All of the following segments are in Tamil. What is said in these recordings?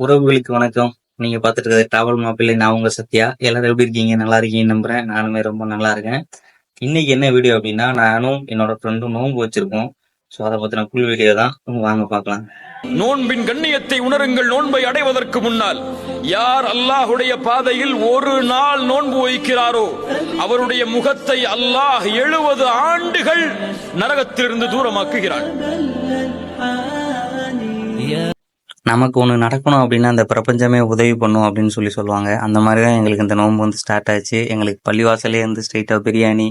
உறவுகளுக்கு வணக்கம். நீங்க பார்த்துட்டு இருக்கிறது டிராவல் மாப்பிள்ளை. நான் உங்க சத்யா. எல்லாரும் எப்படி இருக்கீங்க? நல்லா இருக்கீங்கன்னு நம்புறேன். நானுமே ரொம்ப நல்லா இருக்கேன். இன்னைக்கு என்ன வீடியோ அப்படின்னா, நானும் என்னோட ஃப்ரெண்டும் நோன்பு வச்சிருக்கோம். ஸோ அதை பத்தின ஃபுல் வீடியோ தான். வாங்க பார்க்கலாம். நோன்பின் கண்ணியத்தை உணருங்கள். நோன்பை அடைவதற்கு முன்னால் யார் அல்லாஹுடைய பாதையில் ஒரு நாள் நோன்பு வைக்கிறாரோ அவருடைய முகத்தை அல்லாஹ் 70 ஆண்டுகள் நரகத்திலிருந்து தூரமாக்குகிறான். நமக்கு ஒன்று நடக்கணும் அப்படின்னா அந்த பிரபஞ்சமே உதவி பண்ணும் அப்படின்னு சொல்லுவாங்க. அந்த மாதிரி தான் எங்களுக்கு இந்த நோன்பு வந்து ஸ்டார்ட் ஆச்சு. எங்களுக்கு பள்ளிவாசலே வந்து ஸ்ட்ரெயிட்டாக பிரியாணி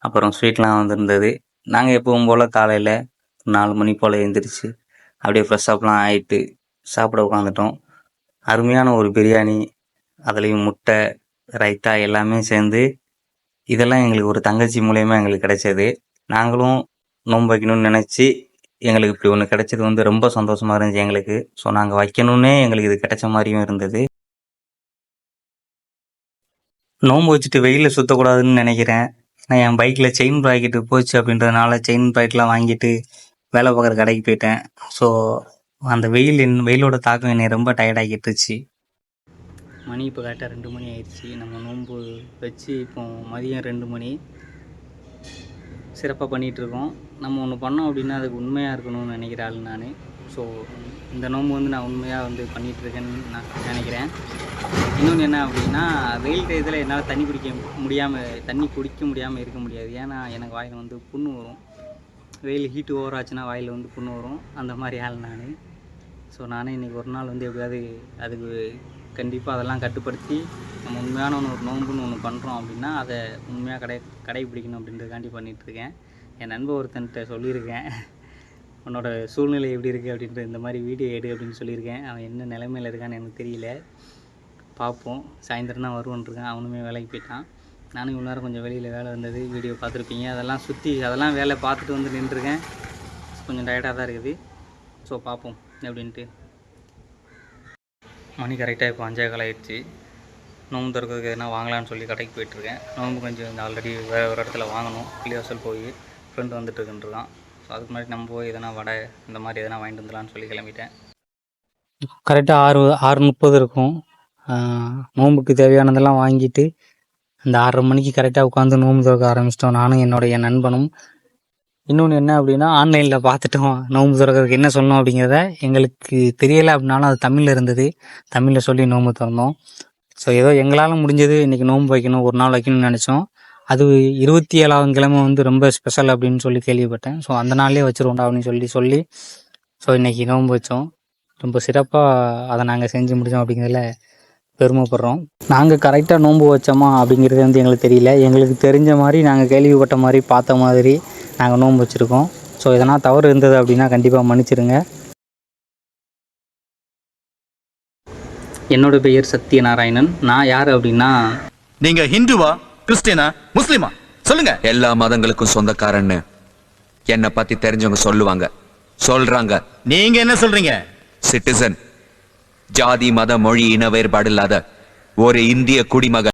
அப்புறம் ஸ்வீட்லாம் வந்துருந்தது. நாங்கள் எப்பவும் போல் காலையில் 4 மணி போல் எழுந்திரிச்சு அப்படியே ஃப்ரெஷ்ஷப்லாம் ஆகிட்டு சாப்பிட உட்காந்துட்டோம். அருமையான ஒரு பிரியாணி, அதுலேயும் முட்டை, ரைத்தா எல்லாமே சேர்ந்து இதெல்லாம் எங்களுக்கு ஒரு தங்கச்சி மூலயமா எங்களுக்கு கிடைச்சது. நாங்களும் நோன்பு வைக்கணும்னு நினச்சி எங்களுக்கு இப்படி ஒன்று கிடைச்சது வந்து ரொம்ப சந்தோஷமா இருந்துச்சு எங்களுக்கு. ஸோ நாங்கள் வைக்கணும்னே எங்களுக்கு இது கிடைச்ச மாதிரியும் இருந்தது. நோன்பு வச்சுட்டு வெயிலில் சுற்றக்கூடாதுன்னு நினைக்கிறேன். நான் என் பைக்கில் செயின் பாக்கெட்டு போச்சு அப்படின்றதுனால செயின் பாக்கெட்லாம் வாங்கிட்டு வேலை பார்க்குற கடைக்கு போயிட்டேன். ஸோ அந்த வெயிலோட தாக்கம் என்னை ரொம்ப டயர்டாகிட்டுருச்சு. மணி இப்போ கரெக்டாக 2 மணி ஆயிடுச்சு. நம்ம நோன்பு வச்சு இப்போ மதியம் 2 மணி சிறப்பாக பண்ணிகிட்ருக்கோம். நம்ம ஒன்று பண்ணோம் அப்படின்னா அதுக்கு உண்மையாக இருக்கணும்னு நினைக்கிற ஆள் நான். ஸோ இந்த நோன்பு வந்து நான் உண்மையாக வந்து பண்ணிகிட்ருக்கேன்னு நான் நினைக்கிறேன். இன்னொன்று என்ன அப்படின்னா, வெயில் டயத்தில் என்னால் தண்ணி குடிக்க முடியாமல் இருக்க முடியாது. ஏன்னா எனக்கு வாயில் வந்து புண்ணு வரும். வெயில் ஹீட்டு ஓவர் ஆச்சுன்னா வாயில் வந்து புண்ணு வரும். அந்த மாதிரி ஆள் நான். ஸோ நானே இன்றைக்கி ஒரு நாள் வந்து எப்படியாவது அதுக்கு கண்டிப்பாக அதெல்லாம் கட்டுப்படுத்தி நம்ம உண்மையான ஒரு நோன்புன்னு ஒன்று பண்ணுறோம் அப்படின்னா அதை உண்மையாக கடைபிடிக்கணும் அப்படின்றதுக்காண்டி பண்ணிகிட்ருக்கேன். என் நண்பர் ஒருத்தன்ட்ட சொல்லியிருக்கேன், உன்னோட சூழ்நிலை எப்படி இருக்குது அப்படின்ற இந்த மாதிரி வீடியோ எடு அப்படின்னு சொல்லியிருக்கேன். அவன் என்ன நிலைமையில் இருக்கான்னு எனக்கு தெரியல. பார்ப்போம். சாயந்தரம் தான் வருவான்ருக்கேன். அவனுமே வேலைக்கு போயிட்டான். நானும் இவ்வளோ நேரம் கொஞ்சம் வெளியில் வேலை இருந்தது, வீடியோ பார்த்துருப்பீங்க. அதெல்லாம் வேலை பார்த்துட்டு வந்து நின்றுருக்கேன். கொஞ்சம் டயர்டாக தான் இருக்குது. ஸோ பார்ப்போம் அப்படின்ட்டு. மணி கரெக்டாக இப்போ 5:15 ஆயிடுச்சு. நோம்பு திறக்கிறதுக்கு எதனா வாங்கலான்னு சொல்லி கடைக்கு போயிட்டுருக்கேன். நோம்பு கொஞ்சம் இந்த ஆல்ரெடி வேறு ஒரு இடத்துல வாங்கணும். பள்ளிவாசல் போய் ஃப்ரெண்டு வந்துட்டுருக்குன்றான். ஸோ அதுக்கு முன்னாடி நம்ம போய் எதனா வடை இந்த மாதிரி எதனா வாங்கிட்டு வந்துடலான்னு சொல்லி கிளம்பிட்டேன். கரெக்டாக 6:30 இருக்கும். நோம்புக்கு தேவையானதெல்லாம் வாங்கிட்டு அந்த 6:30 மணிக்கு கரெக்டாக உட்காந்து நோம்பு திறக்க ஆரம்பிச்சிட்டோம், நானும் என்னுடைய நண்பனும். இன்னொன்று என்ன அப்படின்னா, ஆன்லைனில் பார்த்துட்டோம் நோம்பு திறக்கிறதுக்கு என்ன சொல்லணும் அப்படிங்கிறத. எங்களுக்கு தெரியலை அப்படின்னாலும் அது தமிழில் இருந்தது. தமிழில் சொல்லி நோம்பு திறந்தோம். ஸோ ஏதோ எங்களால் முடிஞ்சது இன்றைக்கி நோம்பு வைக்கணும், ஒரு நாள் வைக்கணும்னு நினச்சோம். அது 27ஆம் கிழமை வந்து ரொம்ப ஸ்பெஷல் அப்படின்னு சொல்லி கேள்விப்பட்டேன். ஸோ அந்த நாள்லேயே வச்சுருவோண்டா அப்படின்னு சொல்லி ஸோ இன்றைக்கி நோம்பு வச்சோம். ரொம்ப சிறப்பாக அதை நாங்கள் செஞ்சு முடித்தோம் அப்படிங்கிறதுல பெருமைப்படுறோம். நாங்கள் கரெக்டாக நோன்பு வச்சோமா அப்படிங்கிறது வந்து எங்களுக்கு தெரியல. எங்களுக்கு தெரிஞ்ச மாதிரி நாங்கள் கேள்விப்பட்ட மாதிரி பார்த்த மாதிரி நாங்கள் நோன்பு வச்சுருக்கோம். ஸோ எதனால் தவறு இருந்தது அப்படின்னா கண்டிப்பாக மன்னிச்சிடுங்க. என்னோட பெயர் சத்யநாராயணன். நான் யார் அப்படின்னா, நீங்க ஹிந்துவா, கிறிஸ்டியனா, முஸ்லிமா சொல்லுங்க. எல்லா மதங்களுக்கும் சொந்தக்காரன்னு என்னை பத்தி தெரிஞ்சவங்க சொல்றாங்க. நீங்க என்ன சொல்றீங்க? சிட்டிசன், ஜாதி மத மொழி இன வேறுபாடு இல்லாத ஒரு இந்திய குடிமகன்.